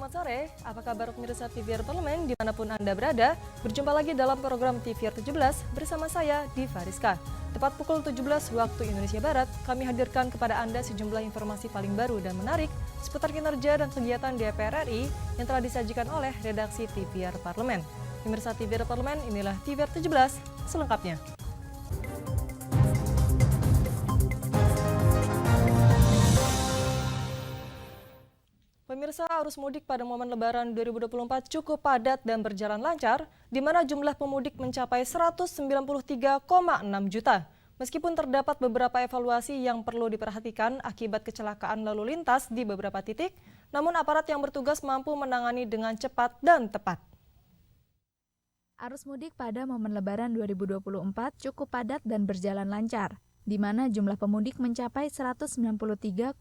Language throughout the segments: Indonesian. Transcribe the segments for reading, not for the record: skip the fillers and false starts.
selamat sore. Apa kabar pemirsa TVR Parlemen dimanapun Anda berada? Berjumpa lagi dalam program TVR 17 bersama saya, Diva Rizka. Tepat pukul 17 waktu Indonesia Barat, kami hadirkan kepada Anda sejumlah informasi paling baru dan menarik seputar kinerja dan kegiatan DPR RI yang telah disajikan oleh redaksi TVR Parlemen. Pemirsa TVR Parlemen, inilah TVR 17 selengkapnya. Pemirsa, arus mudik pada momen Lebaran 2024 cukup padat dan berjalan lancar, di mana jumlah pemudik mencapai 193,6 juta. Meskipun terdapat beberapa evaluasi yang perlu diperhatikan akibat kecelakaan lalu lintas di beberapa titik, namun aparat yang bertugas mampu menangani dengan cepat dan tepat. Arus mudik pada momen Lebaran 2024 cukup padat dan berjalan lancar, di mana jumlah pemudik mencapai 193,6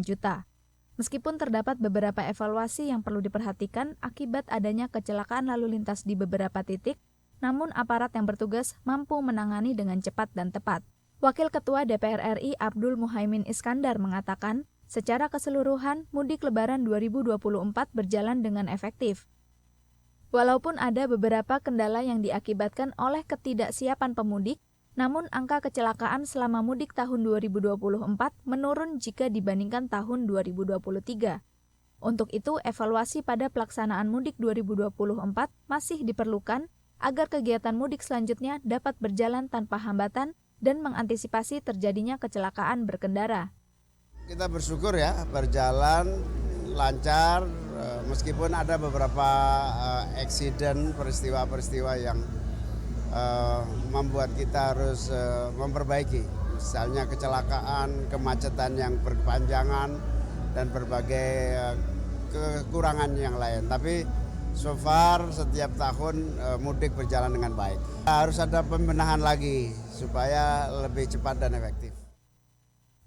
juta. Meskipun terdapat beberapa evaluasi yang perlu diperhatikan akibat adanya kecelakaan lalu lintas di beberapa titik, namun aparat yang bertugas mampu menangani dengan cepat dan tepat. Wakil Ketua DPR RI Abdul Muhaimin Iskandar mengatakan, secara keseluruhan mudik Lebaran 2024 berjalan dengan efektif. Walaupun ada beberapa kendala yang diakibatkan oleh ketidaksiapan pemudik, namun angka kecelakaan selama mudik tahun 2024 menurun jika dibandingkan tahun 2023. Untuk itu, evaluasi pada pelaksanaan mudik 2024 masih diperlukan agar kegiatan mudik selanjutnya dapat berjalan tanpa hambatan dan mengantisipasi terjadinya kecelakaan berkendara. Kita bersyukur ya, berjalan lancar meskipun ada beberapa eksiden, peristiwa-peristiwa yang membuat kita harus memperbaiki, misalnya kecelakaan, kemacetan yang berkepanjangan, dan berbagai kekurangan yang lain. Tapi so far setiap tahun mudik berjalan dengan baik. Harus ada pembenahan lagi supaya lebih cepat dan efektif.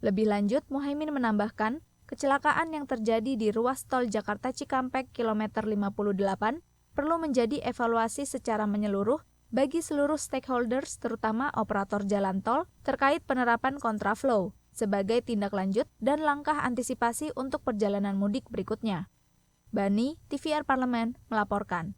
Lebih lanjut, Muhaimin menambahkan, kecelakaan yang terjadi di ruas tol Jakarta Cikampek kilometer 58 perlu menjadi evaluasi secara menyeluruh bagi seluruh stakeholders, terutama operator jalan tol, terkait penerapan kontraflow sebagai tindak lanjut dan langkah antisipasi untuk perjalanan mudik berikutnya. Bani, TVR Parlemen, melaporkan.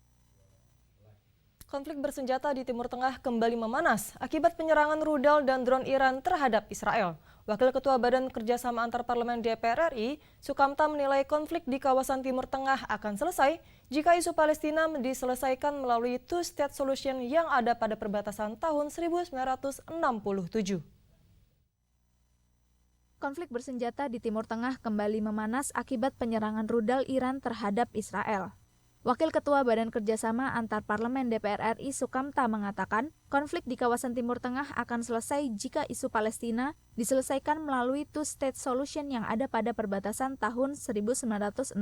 Konflik bersenjata di Timur Tengah kembali memanas akibat penyerangan rudal dan drone Iran terhadap Israel. Wakil Ketua Badan Kerjasama Antar Parlemen DPR RI, Sukamta menilai konflik di kawasan Timur Tengah akan selesai jika isu Palestina diselesaikan melalui two-state solution yang ada pada perbatasan tahun 1967. Konflik bersenjata di Timur Tengah kembali memanas akibat penyerangan rudal Iran terhadap Israel. Wakil Ketua Badan Kerjasama Antar Parlemen DPR RI Sukamta mengatakan, konflik di kawasan Timur Tengah akan selesai jika isu Palestina diselesaikan melalui two-state solution yang ada pada perbatasan tahun 1967.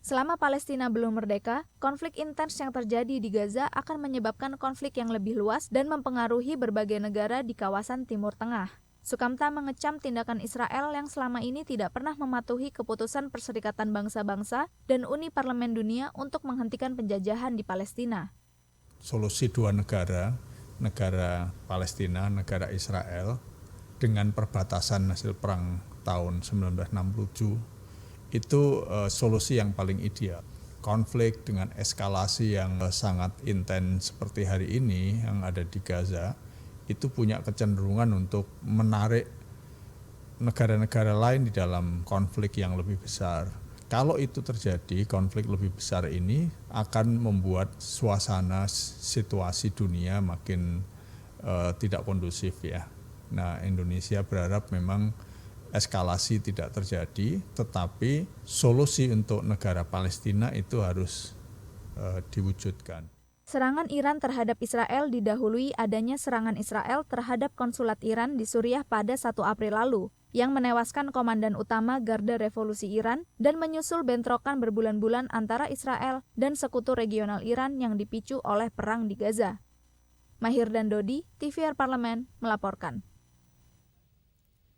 Selama Palestina belum merdeka, konflik intens yang terjadi di Gaza akan menyebabkan konflik yang lebih luas dan mempengaruhi berbagai negara di kawasan Timur Tengah. Sukamta mengecam tindakan Israel yang selama ini tidak pernah mematuhi keputusan Perserikatan Bangsa-Bangsa dan Uni Parlemen Dunia untuk menghentikan penjajahan di Palestina. Solusi dua negara, negara Palestina, negara Israel, dengan perbatasan hasil perang tahun 1967, itu solusi yang paling ideal. Konflik dengan eskalasi yang sangat intens seperti hari ini yang ada di Gaza, itu punya kecenderungan untuk menarik negara-negara lain di dalam konflik yang lebih besar. Kalau itu terjadi, konflik lebih besar ini akan membuat suasana situasi dunia makin tidak kondusif ya. Nah, Indonesia berharap memang eskalasi tidak terjadi, tetapi solusi untuk negara Palestina itu harus diwujudkan. Serangan Iran terhadap Israel didahului adanya serangan Israel terhadap konsulat Iran di Suriah pada 1 April lalu, yang menewaskan komandan utama Garda Revolusi Iran dan menyusul bentrokan berbulan-bulan antara Israel dan sekutu regional Iran yang dipicu oleh perang di Gaza. Mahir dan Dodi, TVR Parlemen, melaporkan.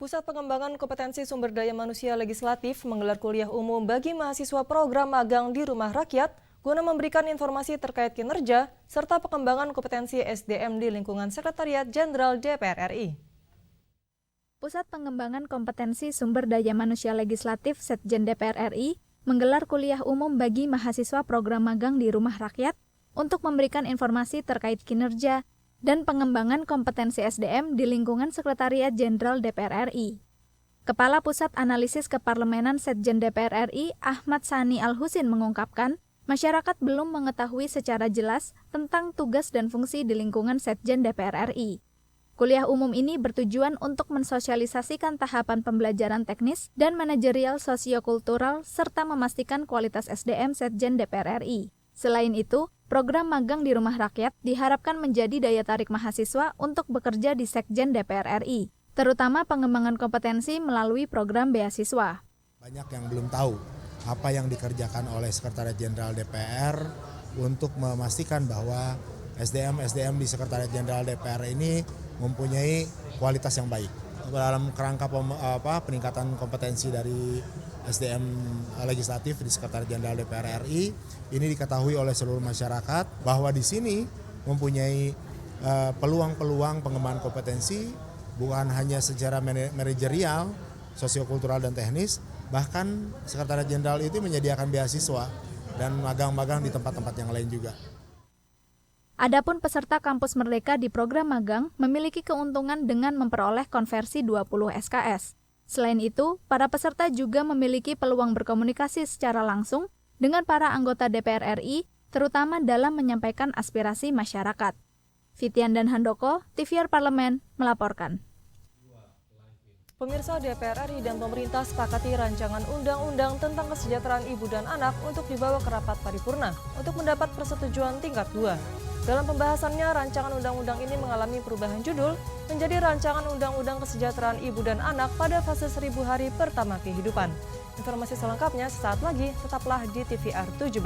Pusat Pengembangan Kompetensi Sumber Daya Manusia Legislatif menggelar kuliah umum bagi mahasiswa program magang di Rumah Rakyat guna memberikan informasi terkait kinerja serta pengembangan kompetensi SDM di lingkungan Sekretariat Jenderal DPR RI. Pusat Pengembangan Kompetensi Sumber Daya Manusia Legislatif Setjen DPR RI menggelar kuliah umum bagi mahasiswa program magang di Rumah Rakyat untuk memberikan informasi terkait kinerja dan pengembangan kompetensi SDM di lingkungan Sekretariat Jenderal DPR RI. Kepala Pusat Analisis Keparlemenan Setjen DPR RI, Ahmad Sani Al-Husin mengungkapkan, masyarakat belum mengetahui secara jelas tentang tugas dan fungsi di lingkungan Setjen DPR RI. Kuliah umum ini bertujuan untuk mensosialisasikan tahapan pembelajaran teknis dan manajerial sosiokultural serta memastikan kualitas SDM Setjen DPR RI. Selain itu, program magang di Rumah Rakyat diharapkan menjadi daya tarik mahasiswa untuk bekerja di Sekjen DPR RI, terutama pengembangan kompetensi melalui program beasiswa. Banyak yang belum tahu apa yang dikerjakan oleh Sekretariat Jenderal DPR untuk memastikan bahwa SDM di Sekretariat Jenderal DPR ini mempunyai kualitas yang baik. Dalam kerangka peningkatan kompetensi dari SDM legislatif di Sekretariat Jenderal DPR RI, ini diketahui oleh seluruh masyarakat bahwa di sini mempunyai peluang-peluang pengembangan kompetensi bukan hanya secara manajerial, sosiokultural dan teknis, bahkan Sekretariat Jenderal itu menyediakan beasiswa dan magang-magang di tempat-tempat yang lain juga. Adapun peserta Kampus Merdeka di program magang memiliki keuntungan dengan memperoleh konversi 20 SKS. Selain itu, para peserta juga memiliki peluang berkomunikasi secara langsung dengan para anggota DPR RI, terutama dalam menyampaikan aspirasi masyarakat. Fitian dan Handoko, TVR Parlemen, melaporkan. Pemirsa, DPR RI dan pemerintah sepakati rancangan undang-undang tentang kesejahteraan ibu dan anak untuk dibawa ke rapat paripurna untuk mendapat persetujuan tingkat 2. Dalam pembahasannya, rancangan undang-undang ini mengalami perubahan judul menjadi Rancangan Undang-Undang Kesejahteraan Ibu dan Anak pada fase 1000 hari pertama kehidupan. Informasi selengkapnya sesaat lagi, tetaplah di TVR 17.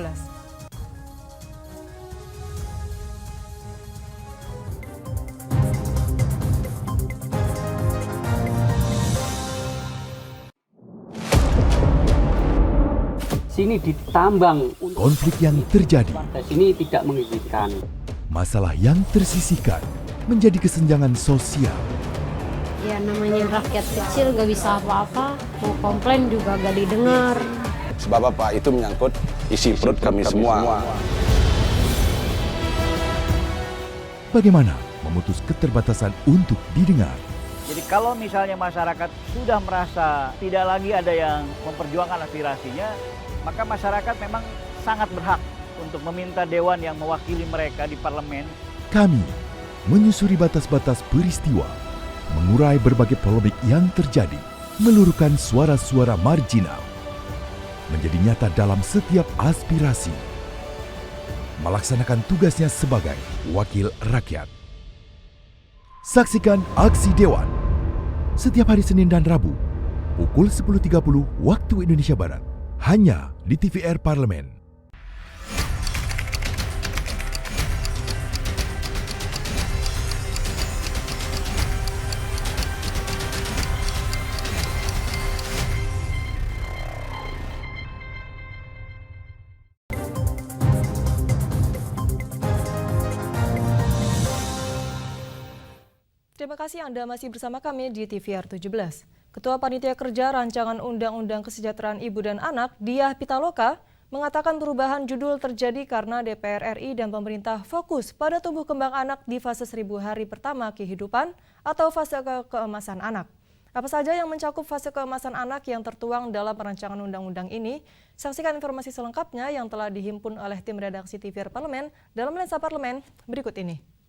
Sini ditambang. Konflik yang terjadi, Sini tidak mengizinkan. masalah yang tersisihkan menjadi kesenjangan sosial. Ya namanya rakyat kecil gak bisa apa-apa, mau komplain juga gak didengar. Sebab apa? Itu menyangkut isi perut kami semua. Bagaimana memutus keterbatasan untuk didengar? Jadi kalau misalnya masyarakat sudah merasa tidak lagi ada yang memperjuangkan aspirasinya, maka masyarakat memang sangat berhak untuk meminta dewan yang mewakili mereka di parlemen. Kami menyusuri batas-batas peristiwa, mengurai berbagai polemik yang terjadi, meluruhkan suara-suara marginal, menjadi nyata dalam setiap aspirasi, melaksanakan tugasnya sebagai wakil rakyat. Saksikan Aksi Dewan setiap hari Senin dan Rabu pukul 10.30 waktu Indonesia Barat, hanya di TVR Parlemen. Terima kasih Anda masih bersama kami di TVR 17. Ketua Panitia Kerja Rancangan Undang-Undang Kesejahteraan Ibu dan Anak, Diah Pitaloka, mengatakan perubahan judul terjadi karena DPR RI dan pemerintah fokus pada tumbuh kembang anak di fase 1000 hari pertama kehidupan atau fase keemasan anak. Apa saja yang mencakup fase keemasan anak yang tertuang dalam rancangan undang-undang ini? Saksikan informasi selengkapnya yang telah dihimpun oleh tim redaksi TVR Parlemen dalam Lensa Parlemen berikut ini.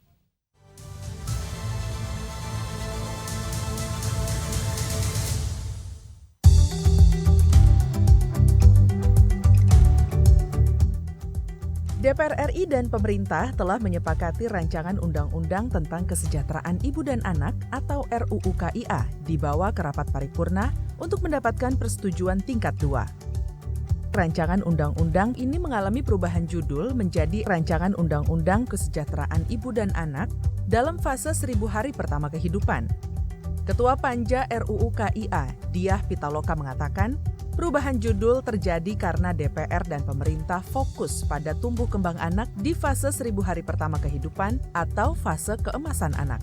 DPR RI dan pemerintah telah menyepakati rancangan undang-undang tentang kesejahteraan ibu dan anak atau RUU KIA dibawa ke rapat paripurna untuk mendapatkan persetujuan tingkat 2. Rancangan undang-undang ini mengalami perubahan judul menjadi Rancangan Undang-Undang Kesejahteraan Ibu dan Anak dalam fase 1000 hari pertama kehidupan. Ketua Panja RUU KIA, Diah Pitaloka mengatakan, perubahan judul terjadi karena DPR dan pemerintah fokus pada tumbuh kembang anak di fase 1000 hari pertama kehidupan atau fase keemasan anak.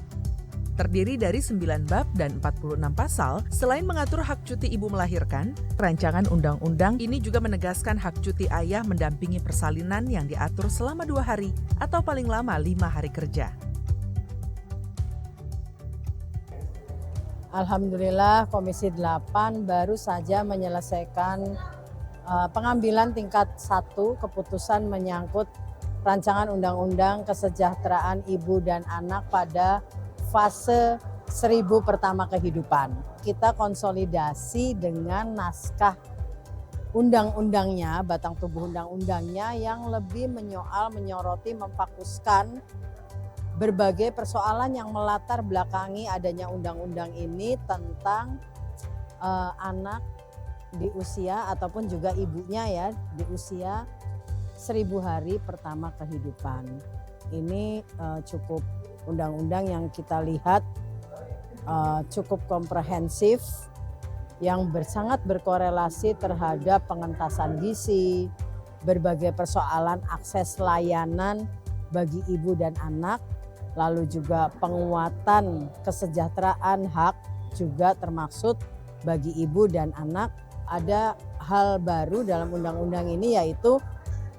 Terdiri dari 9 bab dan 46 pasal, selain mengatur hak cuti ibu melahirkan, rancangan undang-undang ini juga menegaskan hak cuti ayah mendampingi persalinan yang diatur selama 2 hari atau paling lama 5 hari kerja. Alhamdulillah Komisi 8 baru saja menyelesaikan pengambilan tingkat 1 keputusan menyangkut rancangan undang-undang kesejahteraan ibu dan anak pada fase 1000 pertama kehidupan. Kita konsolidasi dengan naskah undang-undangnya, batang tubuh undang-undangnya yang lebih menyoroti, memfokuskan berbagai persoalan yang melatar belakangi adanya undang-undang ini tentang anak di usia ataupun juga ibunya ya di usia 1000 hari pertama kehidupan. Ini cukup undang-undang yang kita lihat cukup komprehensif yang sangat berkorelasi terhadap pengentasan gizi, berbagai persoalan akses layanan bagi ibu dan anak, lalu juga penguatan kesejahteraan hak juga termaksud bagi ibu dan anak. Ada hal baru dalam undang-undang ini yaitu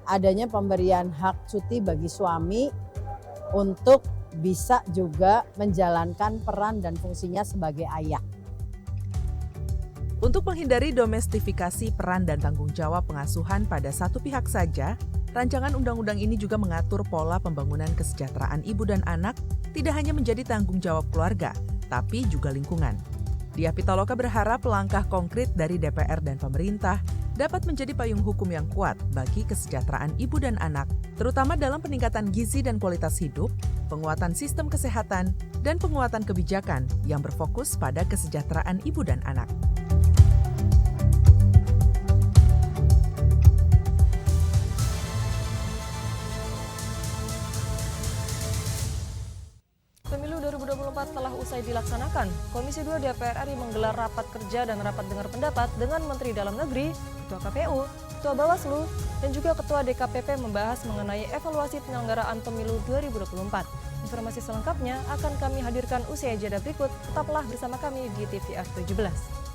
adanya pemberian hak cuti bagi suami untuk bisa juga menjalankan peran dan fungsinya sebagai ayah. Untuk menghindari domestifikasi peran dan tanggung jawab pengasuhan pada satu pihak saja, rancangan undang-undang ini juga mengatur pola pembangunan kesejahteraan ibu dan anak tidak hanya menjadi tanggung jawab keluarga, tapi juga lingkungan. Diah Pitaloka berharap langkah konkret dari DPR dan pemerintah dapat menjadi payung hukum yang kuat bagi kesejahteraan ibu dan anak, terutama dalam peningkatan gizi dan kualitas hidup, penguatan sistem kesehatan, dan penguatan kebijakan yang berfokus pada kesejahteraan ibu dan anak. Pemilu 2024 telah usai dilaksanakan. Komisi 2 DPR RI menggelar rapat kerja dan rapat dengar pendapat dengan Menteri Dalam Negeri, Ketua KPU, Ketua Bawaslu, dan juga Ketua DKPP membahas mengenai evaluasi penyelenggaraan Pemilu 2024. Informasi selengkapnya akan kami hadirkan usai jeda berikut. Tetaplah bersama kami di TVR 17.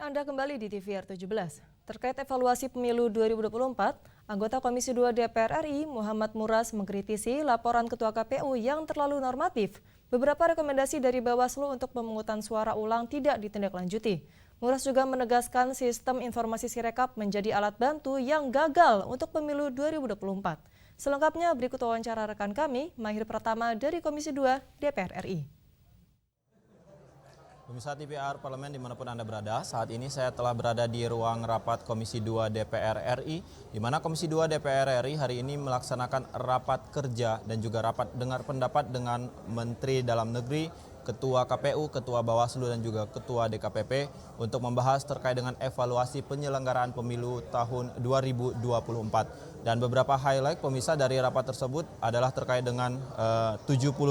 Anda kembali di TVR 17. Terkait evaluasi pemilu 2024, anggota Komisi 2 DPR RI Muhammad Muras mengkritisi laporan Ketua KPU yang terlalu normatif. Beberapa rekomendasi dari Bawaslu untuk pemungutan suara ulang tidak ditindaklanjuti. Muras juga menegaskan sistem informasi Sirekap menjadi alat bantu yang gagal untuk pemilu 2024. Selengkapnya berikut wawancara rekan kami, Mahir Pratama dari Komisi 2 DPR RI. Pemirsa TVR Parlemen dimanapun Anda berada, saat ini saya telah berada di ruang rapat Komisi 2 DPR RI, di mana Komisi 2 DPR RI hari ini melaksanakan rapat kerja dan juga rapat dengar pendapat dengan Menteri Dalam Negeri, Ketua KPU, Ketua Bawaslu, dan juga Ketua DKPP untuk membahas terkait dengan evaluasi penyelenggaraan pemilu tahun 2024. Dan beberapa highlight pemirsa dari rapat tersebut adalah terkait dengan 77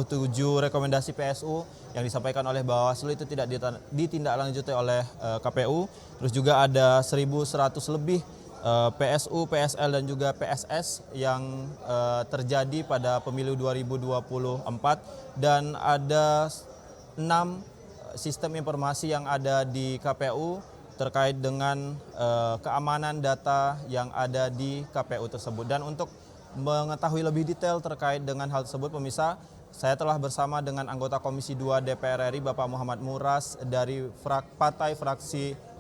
rekomendasi PSU yang disampaikan oleh Bawaslu itu tidak ditindaklanjuti oleh KPU. Terus juga ada 1.100 lebih PSU, PSL dan juga PSS yang terjadi pada pemilu 2024 dan ada 6 sistem informasi yang ada di KPU terkait dengan keamanan data yang ada di KPU tersebut. Dan untuk mengetahui lebih detail terkait dengan hal tersebut, pemirsa, saya telah bersama dengan anggota Komisi 2 DPR RI Bapak Muhammad Muras dari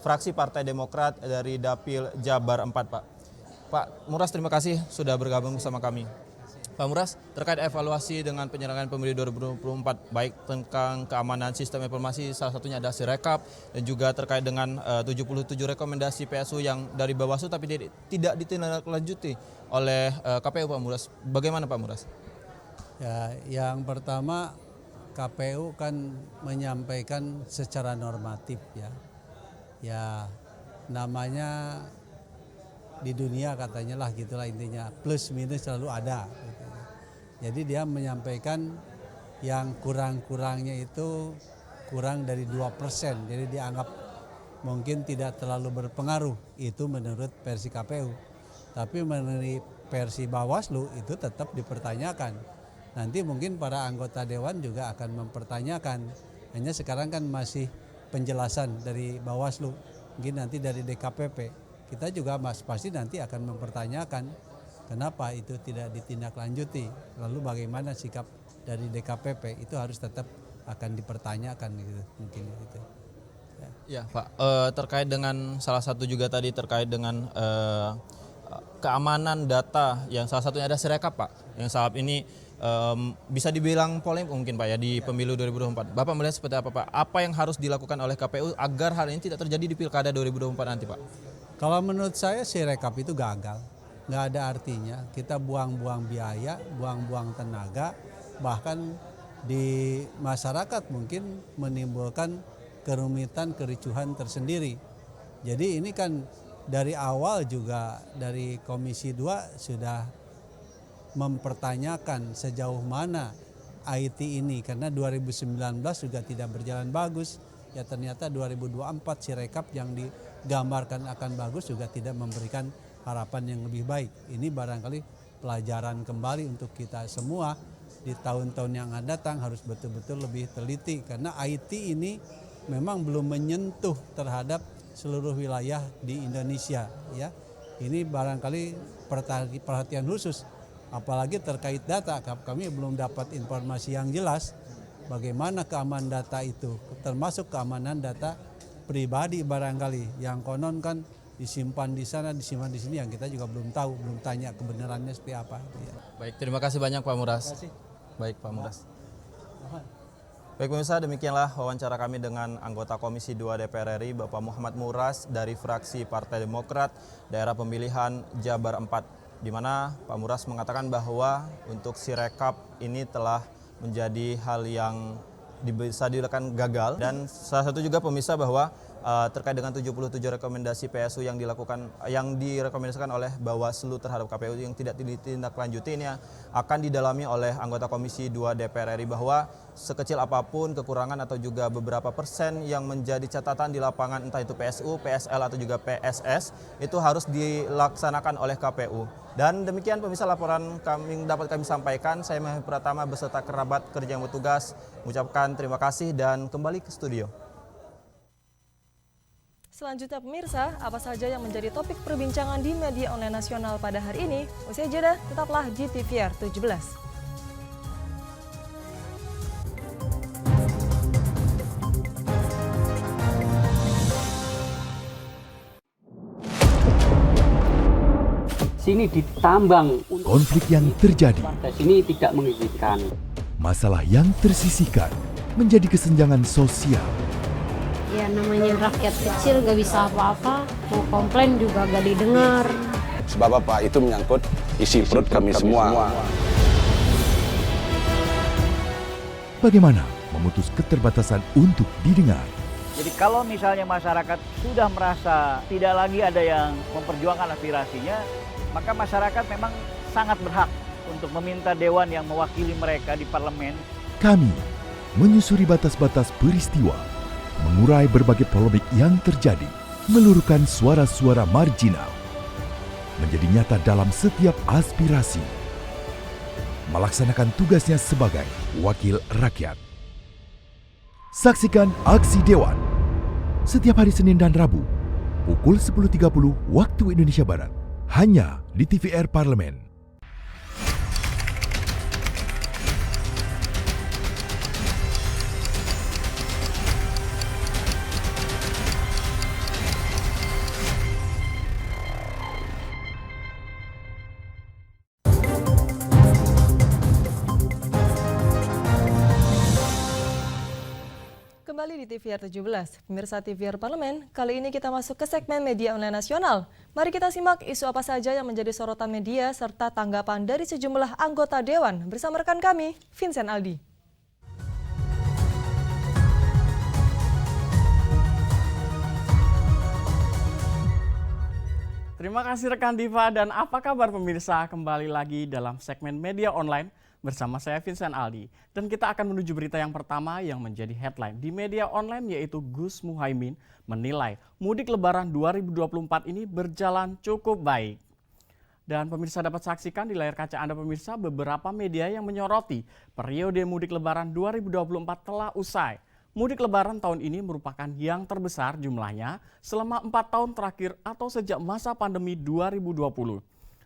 fraksi Partai Demokrat dari Dapil Jabar 4, Pak. Pak Muras, terima kasih sudah bergabung bersama kami. Pak Muras, terkait evaluasi dengan penyelenggaraan pemilu 2024, baik tentang keamanan sistem informasi, salah satunya ada Sirekap, dan juga terkait dengan 77 rekomendasi PSU yang dari Bawaslu tapi tidak ditindaklanjuti oleh KPU, Pak Muras. Bagaimana Pak Muras? Ya, yang pertama KPU kan menyampaikan secara normatif ya. Ya, namanya di dunia katanya lah gitulah intinya, plus minus selalu ada. Jadi dia menyampaikan yang kurang-kurangnya itu kurang dari 2%, jadi dianggap mungkin tidak terlalu berpengaruh, itu menurut versi KPU. Tapi menurut versi Bawaslu itu tetap dipertanyakan. Nanti mungkin para anggota Dewan juga akan mempertanyakan, hanya sekarang kan masih penjelasan dari Bawaslu, mungkin nanti dari DKPP. Kita juga pasti nanti akan mempertanyakan kenapa itu tidak ditindaklanjuti. Lalu bagaimana sikap dari DKPP, itu harus tetap akan dipertanyakan gitu, mungkin gitu. Ya Pak, terkait dengan salah satu juga tadi terkait dengan keamanan data yang salah satunya ada Sirekap, Pak, yang saat ini bisa dibilang polemik mungkin Pak ya di pemilu 2024. Bapak melihat seperti apa Pak? Apa yang harus dilakukan oleh KPU agar hal ini tidak terjadi di Pilkada 2024 nanti Pak? Kalau menurut saya Sirekap itu gagal, nggak ada artinya. Kita buang-buang biaya, buang-buang tenaga, bahkan di masyarakat mungkin menimbulkan kerumitan, kericuhan tersendiri. Jadi ini kan dari awal juga dari Komisi 2 sudah mempertanyakan sejauh mana IT ini, karena 2019 juga tidak berjalan bagus. Ya ternyata 2024 Sirekap yang digambarkan akan bagus juga tidak memberikan harapan yang lebih baik. Ini barangkali pelajaran kembali untuk kita semua di tahun-tahun yang akan datang, harus betul-betul lebih teliti, karena IT ini memang belum menyentuh terhadap seluruh wilayah di Indonesia ya. Ini barangkali perhatian khusus, apalagi terkait data. Kami belum dapat informasi yang jelas bagaimana keamanan data itu, termasuk keamanan data pribadi barangkali yang konon kan disimpan di sana, disimpan di sini, yang kita juga belum tahu, belum tanya kebenarannya seperti apa. Ya. Baik, terima kasih banyak Pak Muras. Baik Pak Muras. Baik pemirsa, demikianlah wawancara kami dengan anggota Komisi 2 DPR RI Bapak Muhammad Muras dari fraksi Partai Demokrat daerah pemilihan Jabar 4, di mana Pak Muras mengatakan bahwa untuk Sirekap ini telah menjadi hal yang bisa dilakukan gagal, dan salah satu juga pemirsa bahwa terkait dengan 77 rekomendasi PSU yang direkomendasikan oleh Bawaslu terhadap KPU yang tidak ditindaklanjuti ini akan didalami oleh anggota Komisi 2 DPR RI bahwa sekecil apapun kekurangan atau juga beberapa persen yang menjadi catatan di lapangan, entah itu PSU, PSL atau juga PSS, itu harus dilaksanakan oleh KPU. Dan demikian pemirsa laporan dapat kami sampaikan. Saya Mahir Pratama beserta kerabat kerja yang bertugas mengucapkan terima kasih dan kembali ke studio. Selanjutnya pemirsa, apa saja yang menjadi topik perbincangan di media online nasional pada hari ini? Usai jeda, tetaplah di TVR 17. Sini ditambang. Konflik yang terjadi. Sini tidak mengizinkan. Masalah yang tersisihkan menjadi kesenjangan sosial. Ya namanya rakyat kecil gak bisa apa-apa, mau komplain juga gak didengar. Sebab apa? Itu menyangkut isi perut kami semua. Bagaimana memutus keterbatasan untuk didengar? Jadi kalau misalnya masyarakat sudah merasa tidak lagi ada yang memperjuangkan aspirasinya, maka masyarakat memang sangat berhak untuk meminta dewan yang mewakili mereka di parlemen. Kami menyusuri batas-batas peristiwa, mengurai berbagai polemik yang terjadi, meluruhkan suara-suara marginal. menjadi nyata dalam setiap aspirasi. Melaksanakan tugasnya sebagai wakil rakyat. Saksikan Aksi Dewan setiap hari Senin dan Rabu pukul 10.30 waktu Indonesia Barat hanya di TVR Parlemen. Kembali di TVR 17, pemirsa TVR Parlemen, kali ini kita masuk ke segmen media online nasional. Mari kita simak isu apa saja yang menjadi sorotan media serta tanggapan dari sejumlah anggota Dewan bersama rekan kami, Vincent Aldi. Terima kasih rekan Diva dan apa kabar pemirsa? Kembali lagi dalam segmen media online bersama saya Vincent Aldi. Dan kita akan menuju berita yang pertama yang menjadi headline di media online, yaitu Gus Muhaimin menilai mudik lebaran 2024 ini berjalan cukup baik. Dan pemirsa dapat saksikan di layar kaca Anda pemirsa beberapa media yang menyoroti periode mudik lebaran 2024 telah usai. Mudik lebaran tahun ini merupakan yang terbesar jumlahnya selama 4 tahun terakhir atau sejak masa pandemi 2020.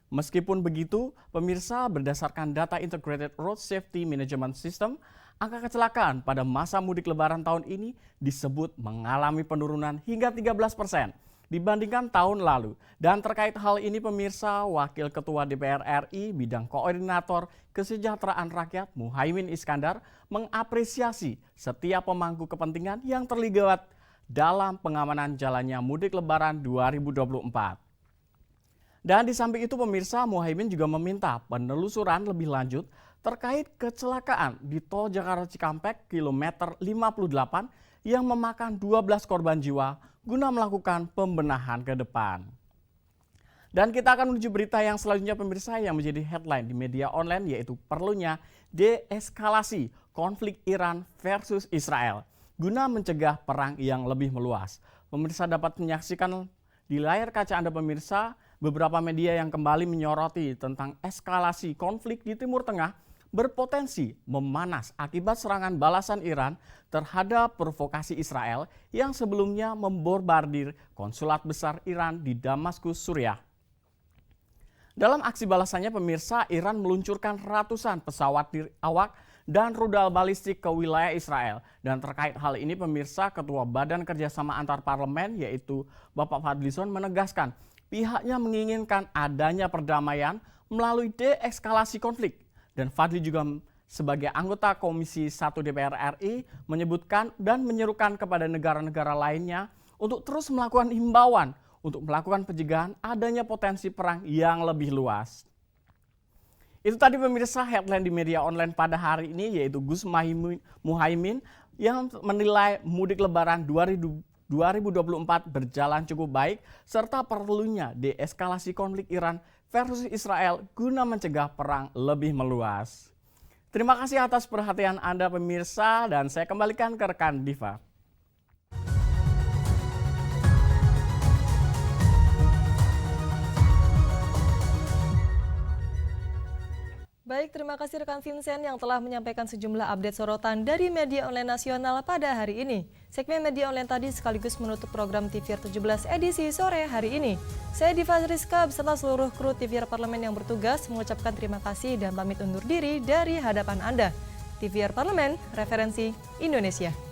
Meskipun begitu, pemirsa, berdasarkan data Integrated Road Safety Management System, angka kecelakaan pada masa mudik lebaran tahun ini disebut mengalami penurunan hingga 13% dibandingkan tahun lalu. Dan terkait hal ini pemirsa, Wakil Ketua DPR RI bidang Koordinator Kesejahteraan Rakyat Muhaimin Iskandar mengapresiasi setiap pemangku kepentingan yang terlibat dalam pengamanan jalannya mudik lebaran 2024. Dan di samping itu pemirsa, Muhaimin juga meminta penelusuran lebih lanjut terkait kecelakaan di Tol Jakarta Cikampek kilometer 58 yang memakan 12 korban jiwa guna melakukan pembenahan ke depan. Dan kita akan menuju berita yang selanjutnya pemirsa yang menjadi headline di media online, yaitu perlunya deeskalasi konflik Iran versus Israel guna mencegah perang yang lebih meluas. Pemirsa dapat menyaksikan di layar kaca Anda pemirsa beberapa media yang kembali menyoroti tentang eskalasi konflik di Timur Tengah berpotensi memanas akibat serangan balasan Iran terhadap provokasi Israel yang sebelumnya membombardir konsulat besar Iran di Damaskus, Suriah. Dalam aksi balasannya pemirsa, Iran meluncurkan ratusan pesawat awak dan rudal balistik ke wilayah Israel. Dan terkait hal ini pemirsa, Ketua Badan Kerjasama Antar Parlemen yaitu Bapak Fadlizon menegaskan pihaknya menginginkan adanya perdamaian melalui deeskalasi konflik. Dan Fadli juga sebagai anggota Komisi 1 DPR RI menyebutkan dan menyerukan kepada negara-negara lainnya untuk terus melakukan himbauan untuk melakukan pencegahan adanya potensi perang yang lebih luas. Itu tadi pemirsa headline di media online pada hari ini, yaitu Gus Muhaimin yang menilai mudik lebaran 2024 berjalan cukup baik serta perlunya deeskalasi konflik Iran versus Israel guna mencegah perang lebih meluas. Terima kasih atas perhatian Anda pemirsa dan saya kembalikan ke rekan Diva. Baik, terima kasih rekan Vincent yang telah menyampaikan sejumlah update sorotan dari media online nasional pada hari ini. Segmen media online tadi sekaligus menutup program TVR 17 edisi sore hari ini. Saya Diva Rizka beserta seluruh kru TVR Parlemen yang bertugas mengucapkan terima kasih dan pamit undur diri dari hadapan Anda. TVR Parlemen, referensi Indonesia.